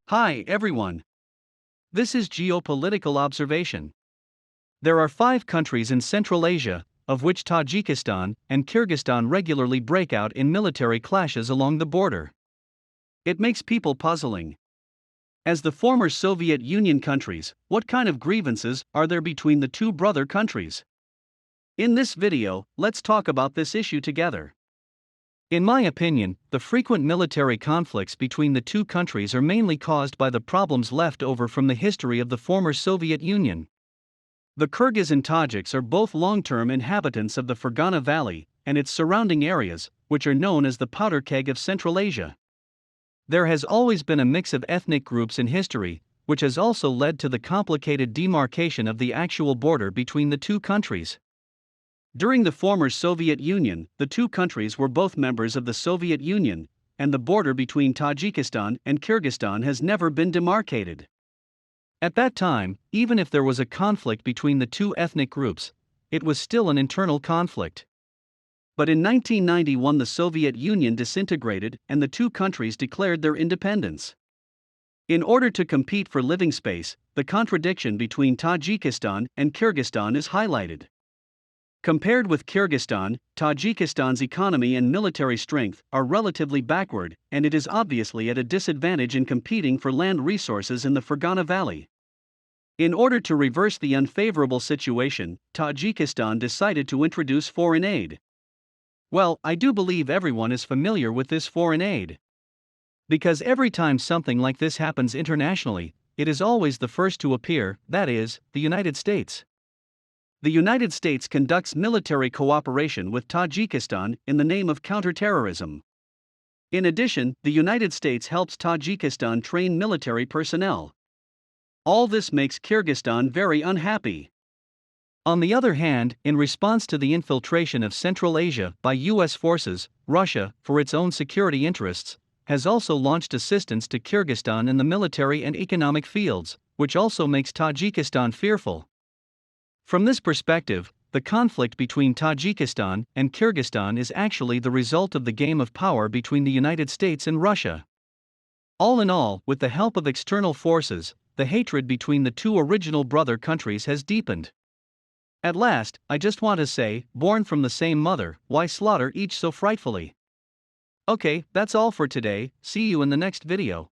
Hi everyone. This is Geopolitical Observation. There are 5 countries in Central Asia, of which Tajikistan and Kyrgyzstan regularly break out in military clashes along the border. It makes people puzzling. As the former Soviet Union countries, what kind of grievances are there between the two brother countries? In this video, let's talk about this issue together. In my opinion, the frequent military conflicts between the two countries are mainly caused by the problems left over from the history of the former Soviet Union. The Kyrgyz and Tajiks are both long-term inhabitants of the Fergana Valley and its surrounding areas, which are known as the powder keg of Central Asia. There has always been a mix of ethnic groups in history, which has also led to the complicated demarcation of the actual border between the two countries. During the former Soviet Union, the two countries were both members of the Soviet Union, and the border between Tajikistan and Kyrgyzstan has never been demarcated. At that time, even if there was a conflict between the two ethnic groups, it was still an internal conflict. But in 1991 the Soviet Union disintegrated and the two countries declared their independence. In order to compete for living space, the contradiction between Tajikistan and Kyrgyzstan is highlighted. Compared with Kyrgyzstan, Tajikistan's economy and military strength are relatively backward, and it is obviously at a disadvantage in competing for land resources in the Fergana Valley. In order to reverse the unfavorable situation, Tajikistan decided to introduce foreign aid. Well, I do believe everyone is familiar with this foreign aid. Because every time something like this happens internationally, it is always the first to appear, that is, the United States. The United States conducts military cooperation with Tajikistan in the name of counterterrorism. In addition, the United States helps Tajikistan train military personnel. All this makes Kyrgyzstan very unhappy. On the other hand, in response to the infiltration of Central Asia by US forces, Russia, for its own security interests, has also launched assistance to Kyrgyzstan in the military and economic fields, which also makes Tajikistan fearful. From this perspective, the conflict between Tajikistan and Kyrgyzstan is actually the result of the game of power between the United States and Russia. All in all, with the help of external forces, the hatred between the two original brother countries has deepened. At last, I just want to say, born from the same mother, why slaughter each so frightfully? Okay, that's all for today, see you in the next video.